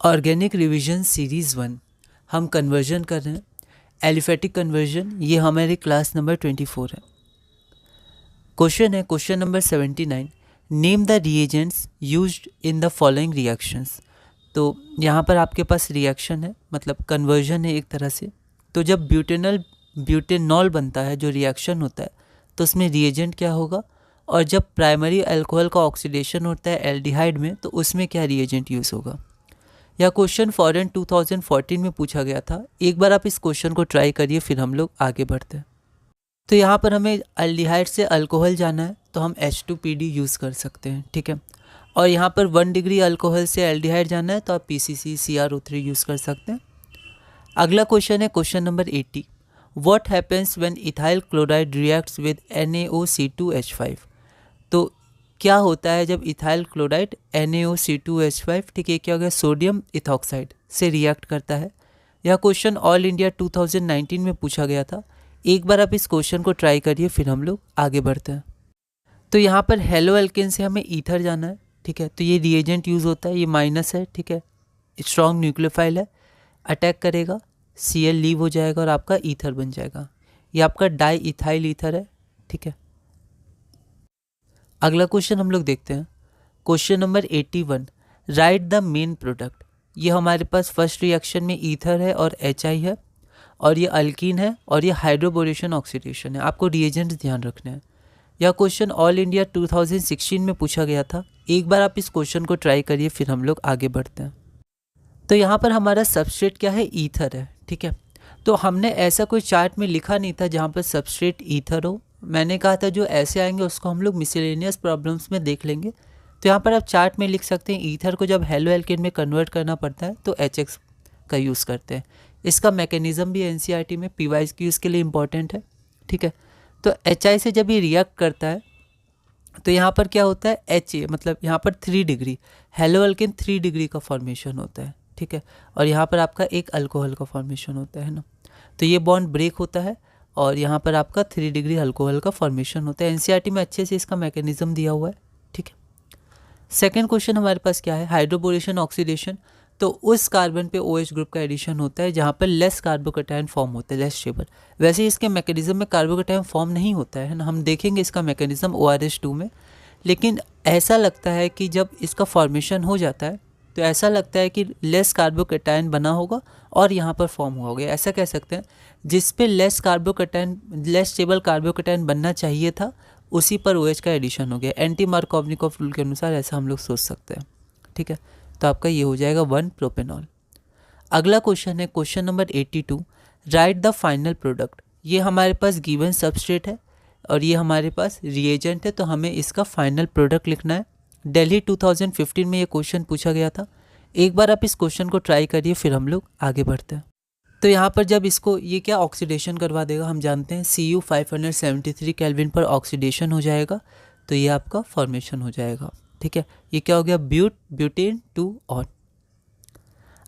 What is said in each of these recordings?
Organic revision series 1 हम conversion कर रहे हैं, एलिफेटिक कन्वर्जन। ये हमारे क्लास नंबर 24 है। क्वेश्चन है question number 79, name the reagents used in the following reactions. तो यहाँ पर आपके पास रिएक्शन है, मतलब कन्वर्जन है एक तरह से। तो जब ब्यूटेनॉल बनता है, जो रिएक्शन होता है, तो उसमें रिएजेंट क्या होगा, और जब प्राइमरी अल्कोहल का ऑक्सीडेशन होता है एल्डिहाइड में, तो उसमें क्या रिएजेंट यूज़ होगा। यह क्वेश्चन फॉरेन 2014 में पूछा गया था। एक बार आप इस क्वेश्चन को ट्राई करिए, फिर हम लोग आगे बढ़ते हैं। तो यहाँ पर हमें एल्डिहाइड से अल्कोहल जाना है, तो हम H2PD यूज़ कर सकते हैं, ठीक है। और यहाँ पर 1 डिग्री अल्कोहल से एल्डिहाइड जाना है, तो आप PCC CrO3 यूज़ कर सकते हैं। अगला क्वेश्चन है question number 80, what happens when ethyl chloride reacts with NaOC2H5। तो क्या होता है जब इथाइल क्लोराइड NaOC2H5, ठीक है, क्या हो गया, सोडियम इथॉक्साइड से रिएक्ट करता है। यह क्वेश्चन ऑल इंडिया 2019 में पूछा गया था। एक बार आप इस क्वेश्चन को ट्राई करिए, फिर हम लोग आगे बढ़ते हैं। तो यहाँ पर हेलो एल्केन से हमें ईथर जाना है, ठीक है। तो ये रिएजेंट यूज़ होता है, ये माइनस है, ठीक है, स्ट्रॉन्ग न्यूक्लियोफाइल है, अटैक करेगा, Cl लीव हो जाएगा और आपका ईथर बन जाएगा। ये आपका डाई इथाइल ईथर है, ठीक है। अगला क्वेश्चन हम लोग देखते हैं, question number 81, right the main product. ये हमारे पास फर्स्ट रिएक्शन में ईथर है और HI है, और ये अल्कीन है, और ये हाइड्रोबोरेशन ऑक्सीडेशन है। आपको रिएजेंट ध्यान रखना है। यह क्वेश्चन ऑल इंडिया 2016 में पूछा गया था। एक बार आप इस क्वेश्चन को ट्राई करिए, फिर हम लोग आगे बढ़ते हैं। तो यहाँ पर हमारा सबस्ट्रेट क्या है, ईथर है, ठीक है। तो हमने ऐसा कोई चार्ट में लिखा नहीं था जहाँ पर सबस्ट्रेट ईथर हो। मैंने कहा था जो ऐसे आएंगे उसको हम लोग मिसलेनियस प्रॉब्लम्स में देख लेंगे। तो यहाँ पर आप चार्ट में लिख सकते हैं, ईथर को जब हेलो एल्केन में कन्वर्ट करना पड़ता है तो HX का यूज़ करते हैं। इसका मैकेनिज़्म भी NCERT में PYQs के लिए इम्पॉर्टेंट है, ठीक है। तो HI से जब ये रिएक्ट करता है तो यहाँ पर क्या होता है, HA, मतलब यहाँ पर 3 डिग्री हेलो एल्केन 3 डिग्री का फॉर्मेशन होता है, ठीक है। और यहाँ पर आपका एक अल्कोहल का फॉर्मेशन होता है ना। तो ये बॉन्ड ब्रेक होता है और यहाँ पर आपका 3 डिग्री अल्कोहल का फॉर्मेशन होता है। NCERT में अच्छे से इसका मैकेनिज्म दिया हुआ है, ठीक है। सेकेंड क्वेश्चन हमारे पास क्या है, हाइड्रोबोरेशन ऑक्सीडेशन। तो उस कार्बन पे OH ग्रुप का एडिशन होता है जहाँ पर लेस कार्बोकैटायन फॉर्म होता है, लेस स्टेबल। वैसे ही इसके मैकेनिज्म में कार्बोकैटायन फॉर्म नहीं होता है ना, हम देखेंगे इसका मैकेनिज्म ORH2 में। लेकिन ऐसा लगता है कि जब इसका फॉर्मेशन हो जाता है तो ऐसा लगता है कि लेस कार्बोकैटायन बना होगा और यहाँ पर फॉर्म हुआ होगा। ऐसा कह सकते हैं, जिस पे लेस स्टेबल कार्बोकैटायन बनना चाहिए था, उसी पर OH का एडिशन हो गया। एंटी मार्कोवनिकॉफ रूल के अनुसार ऐसा हम लोग सोच सकते हैं, ठीक है। तो आपका ये हो जाएगा 1 प्रोपेनॉल। अगला क्वेश्चन है question number 82, right the final product. ये हमारे पास गिवन सबस्ट्रेट है और ये हमारे पास रिएजेंट है, तो हमें इसका फाइनल प्रोडक्ट लिखना है। दिल्ली 2015 में ये क्वेश्चन पूछा गया था। एक बार आप इस क्वेश्चन को ट्राई करिए, फिर हम लोग आगे बढ़ते हैं। तो यहाँ पर जब इसको ये क्या ऑक्सीडेशन करवा देगा, हम जानते हैं Cu 573 केल्विन पर ऑक्सीडेशन हो जाएगा, तो ये आपका फॉर्मेशन हो जाएगा, ठीक है। ये क्या हो गया, ब्यूटेन 2 ऑन।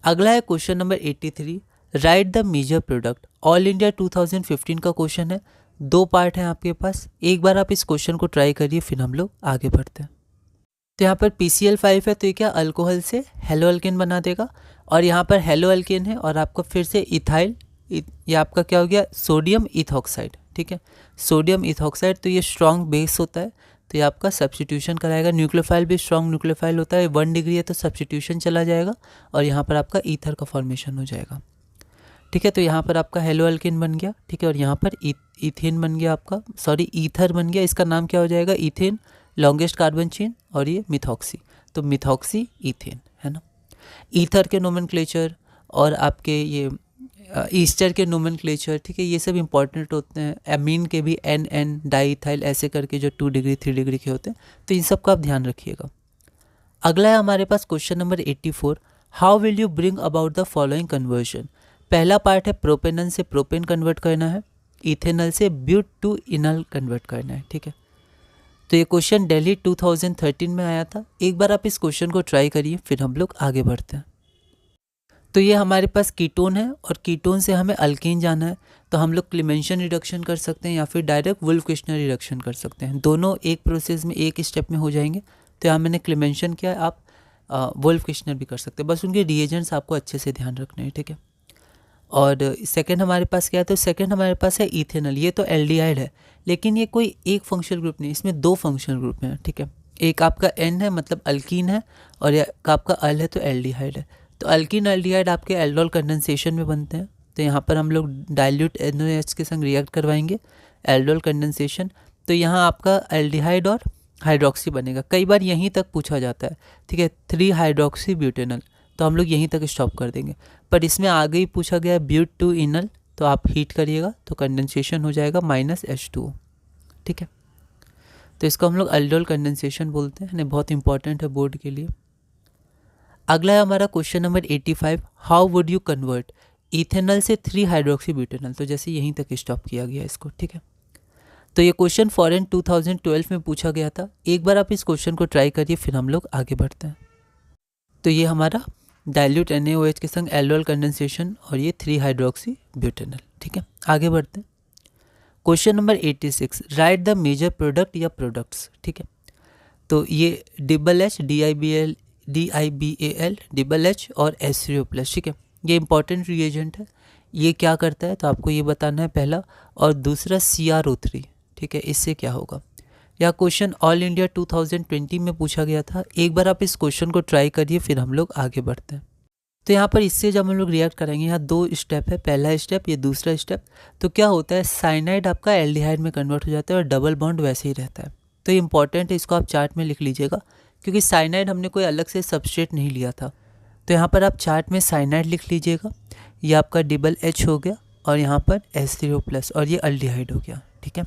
अगला है question number 83, write the major product. All India 2015 का क्वेश्चन है, 2 पार्ट हैं आपके पास। एक बार आप इस क्वेश्चन को ट्राई करिए, फिर हम लोग आगे बढ़ते हैं। तो यहाँ पर PCl5 है, तो ये क्या अल्कोहल से हेलो एल्केन बना देगा, और यहाँ पर हेलो एल्केन है और आपका फिर से इथाइल, ये आपका क्या हो गया, सोडियम इथॉक्साइड, ठीक है, सोडियम इथॉक्साइड। तो ये स्ट्रॉन्ग बेस होता है, तो ये आपका सब्स्टिट्यूशन कराएगा। न्यूक्लियोफाइल भी स्ट्रॉन्ग न्यूक्लियोफाइल होता है, 1 डिग्री है तो सब्स्टिट्यूशन चला जाएगा और यहाँ पर आपका ईथर का फॉर्मेशन हो जाएगा, ठीक है। तो यहाँ पर आपका हेलो एल्केन बन गया, ठीक है, और यहाँ पर इथेन बन गया आपका, सॉरी ईथर बन गया। इसका नाम क्या हो जाएगा, इथेन, लॉन्गेस्ट कार्बन चेन, और ये मिथॉक्सी, तो मिथॉक्सी इथेन है ना। ईथर के नोमेनक्लेचर और आपके ये ईस्टर के नोमेनक्लेचर, ठीक है, ये सब इंपॉर्टेंट होते हैं। एमीन के भी NN डाईथाइल ऐसे करके जो 2 डिग्री 3 डिग्री के होते हैं, तो इन सब का आप ध्यान रखिएगा। अगला है हमारे पास question number 84, how will you bring about the following conversion. पहला पार्ट है प्रोपेनल से प्रोपेन कन्वर्ट करना है, इथेनल से ब्यूट टू इनल कन्वर्ट करना है, ठीक है। तो ये क्वेश्चन दिल्ली 2013 में आया था। एक बार आप इस क्वेश्चन को ट्राई करिए, फिर हम लोग आगे बढ़ते हैं। तो ये हमारे पास कीटोन है और कीटोन से हमें अल्केन जाना है, तो हम लोग क्लेमेंशन रिडक्शन कर सकते हैं या फिर डायरेक्ट वुल्फ-किर्चनर रिडक्शन कर सकते हैं। दोनों एक प्रोसेस में, एक स्टेप में हो जाएंगे। तो यहाँ मैंने क्लेमेंशन किया, आप वोल्फ किश्नर भी कर सकते हैं, बस उनके रिएजेंट्स आपको अच्छे से ध्यान रखने हैं, ठीक है। और सेकंड हमारे पास क्या है, तो सेकंड हमारे पास है इथेनॉल। ये तो एल्डिहाइड है, लेकिन ये कोई एक फंक्शनल ग्रुप नहीं, इसमें दो फंक्शनल ग्रुप हैं, ठीक है। एक आपका एन है मतलब अल्कीन है, और एक आपका अल है तो एल्डिहाइड है। तो अल्कीन एल्डिहाइड आपके एल्डोल कंडेंसेशन में बनते हैं, तो यहाँ पर हम लोग डाइल्यूट NaOH के संग रिएक्ट करवाएंगे, एल्डोल कंडेंसेशन। तो यहाँ आपका एल्डिहाइड और हाइड्रोक्सी बनेगा। कई बार यहीं तक पूछा जाता है, ठीक है, 3 हाइड्रोक्सी ब्यूटेनॉल, तो हम लोग यहीं तक स्टॉप कर देंगे। पर इसमें आगे ही पूछा गया है ब्यूट 2 इनल, तो आप हीट करिएगा तो कंडेंसेशन हो जाएगा -H2O, ठीक है। तो इसको हम लोग एल्डोल कंडेंसेशन बोलते हैं, बहुत इंपॉर्टेंट है बोर्ड के लिए। अगला है हमारा question number 85, how would you convert ethanol से 3 हाइड्रोक्सी ब्यूटेनॉल। तो जैसे यहीं तक स्टॉप किया गया इसको, ठीक है। तो ये क्वेश्चन फॉरेन 2012 में पूछा गया था। एक बार आप इस क्वेश्चन को ट्राई करिए, फिर हम लोग आगे बढ़ते हैं। तो ये हमारा डाइल्यूट NaOH के संग एल्डोल कंडेंसेशन और ये 3 हाइड्रोक्सी ब्यूटेनॉल, ठीक है। आगे बढ़ते हैं। Question number 86, write the major product या प्रोडक्ट्स, ठीक है। तो ये DH DIBAL DH और H3O+, ठीक है। ये इंपॉर्टेंट रिएजेंट है। ये क्या करता है तो आपको ये बताना है पहला, और दूसरा CrO3, ठीक है। इससे क्या होगा, यह क्वेश्चन ऑल इंडिया 2020 में पूछा गया था। एक बार आप इस क्वेश्चन को ट्राई करिए, फिर हम लोग आगे बढ़ते हैं। तो यहाँ पर इससे जब हम लोग रिएक्ट करेंगे, यहाँ 2 स्टेप है, पहला स्टेप, ये दूसरा स्टेप। तो क्या होता है, साइनाइड आपका एल्डिहाइड में कन्वर्ट हो जाता है और डबल बॉन्ड वैसे ही रहता है। तो ये इंपॉर्टेंट है, इसको आप चार्ट में लिख लीजिएगा, क्योंकि साइनाइड हमने कोई अलग से सबस्ट्रेट नहीं लिया था। तो यहाँ पर आप चार्ट में साइनाइड लिख लीजिएगा, ये आपका DH हो गया, और यहाँ पर H3O+, और ये एल्डिहाइड हो गया, ठीक है।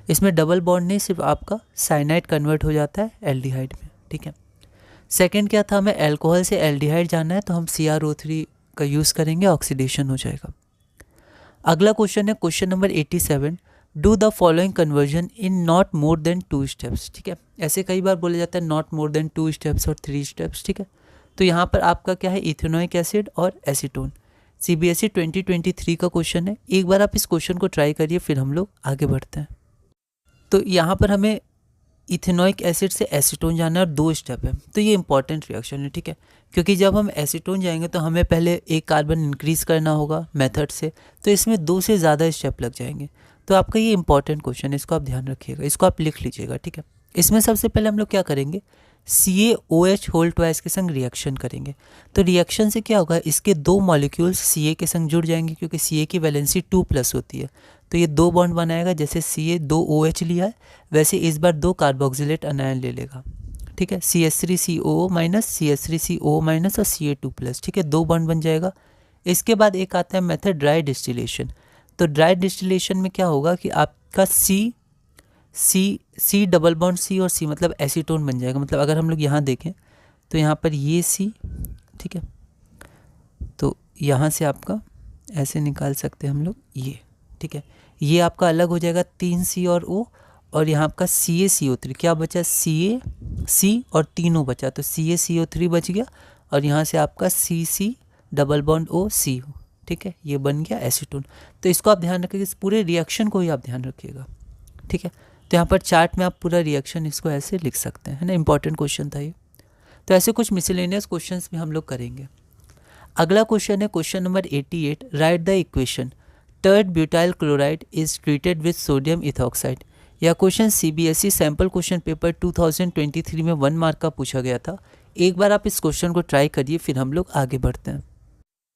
इसमें डबल बॉन्ड नहीं, सिर्फ आपका साइनाइड कन्वर्ट हो जाता है एल्डिहाइड में, ठीक है। सेकंड क्या था, हमें अल्कोहल से एल्डिहाइड जाना है, तो हम CrO3 का यूज़ करेंगे, ऑक्सीडेशन हो जाएगा। अगला क्वेश्चन है question number 87, do the following conversion in not more than 2 steps, ठीक है। ऐसे कई बार बोला जाता है नॉट मोर देन 2 स्टेप्स और 3 स्टेप्स, ठीक है। तो यहाँ पर आपका क्या है, इथेनोइक एसिड और एसीटोन। CBSE 2023 का क्वेश्चन है। एक बार आप इस क्वेश्चन को ट्राई करिए, फिर हम लोग आगे बढ़ते हैं। तो यहाँ पर हमें इथेनोइक एसिड से एसीटोन जाना है और 2 स्टेप है, तो ये इंपॉर्टेंट रिएक्शन है, ठीक है। क्योंकि जब हम एसीटोन जाएंगे तो हमें पहले एक कार्बन इंक्रीज करना होगा मेथड से, तो इसमें 2 से ज़्यादा स्टेप लग जाएंगे। तो आपका ये इंपॉर्टेंट क्वेश्चन है, इसको आप ध्यान रखिएगा, इसको आप लिख लीजिएगा, ठीक है। इसमें सबसे पहले हम लोग क्या करेंगे, CaOH होल ट्वाइस के संग रिएक्शन करेंगे। तो रिएक्शन से क्या होगा, इसके 2 मॉलिक्यूल्स Ca के संग जुड़ जाएंगे, क्योंकि Ca की वैलेंसी 2+ होती है। तो ये 2 बॉन्ड बनाएगा, जैसे Ca 2 OH लिया है, वैसे इस बार 2 कार्बोक्सिलेट अनायन ले लेगा, ठीक है। CH3COO- CH3COO- और Ca2+, ठीक है, 2 बॉन्ड बन जाएगा। इसके बाद एक आता है मेथड ड्राई डिस्टिलेशन। तो ड्राई डिस्टिलेशन में क्या होगा कि आपका C डबल बॉन्ड C और C मतलब एसीटोन बन जाएगा। मतलब अगर हम लोग यहाँ देखें तो यहाँ पर ये C, ठीक है, तो यहाँ से आपका ऐसे निकाल सकते हैं हम लोग ये, ठीक है। ये आपका अलग हो जाएगा 3C और O, और यहाँ आपका CaCO3 क्या बचा, C और तीनों बचा, तो CaCO3 बच गया, और यहाँ से आपका CC double bond O C, ठीक है, ये बन गया एसीटोन। तो इसको आप ध्यान रखिएगा, इस पूरे रिएक्शन को ही आप ध्यान रखिएगा, ठीक है। तो यहाँ पर चार्ट में आप पूरा रिएक्शन इसको ऐसे लिख सकते हैं, है ना, इंपॉर्टेंट क्वेश्चन था ये। तो ऐसे कुछ मिसलेनियस क्वेश्चंस भी हम लोग करेंगे। अगला क्वेश्चन है question number 88, write the equation tert butyl chloride is treated with sodium ethoxide. यह question CBSE sample question paper 2023 में 1 मार्क का पूछा गया था। एक बार आप इस क्वेश्चन को ट्राई करिए, फिर हम लोग आगे बढ़ते हैं।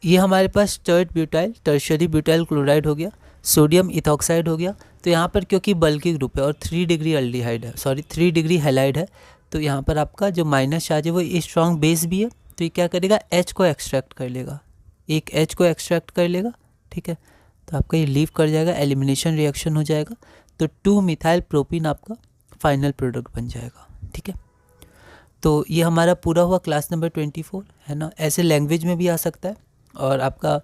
ये हमारे पास tert butyl tertiary butyl chloride हो गया, सोडियम इथॉक्साइड हो गया। तो यहाँ पर क्योंकि बल्कि ग्रुप है और 3 डिग्री एल्डिहाइड है, 3 डिग्री हैलाइड है, तो यहाँ पर आपका जो माइनस चार्ज है वो स्ट्रॉन्ग बेस भी है, तो ये क्या करेगा, H को एक्सट्रैक्ट कर लेगा, एक H को एक्सट्रैक्ट कर लेगा, ठीक है। तो आपका ये लीव कर जाएगा, एलिमिनेशन रिएक्शन हो जाएगा, तो 2 मिथाइल प्रोपीन आपका फाइनल प्रोडक्ट बन जाएगा, ठीक है। तो ये हमारा पूरा हुआ क्लास नंबर 24, है ना। ऐसे लैंग्वेज में भी आ सकता है और आपका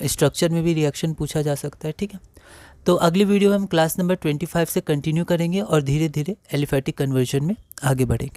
स्ट्रक्चर में भी रिएक्शन पूछा जा सकता है, ठीक है। तो अगली वीडियो में हम क्लास नंबर 25 से कंटिन्यू करेंगे और धीरे धीरे एलिफैटिक कन्वर्जन में आगे बढ़ेंगे।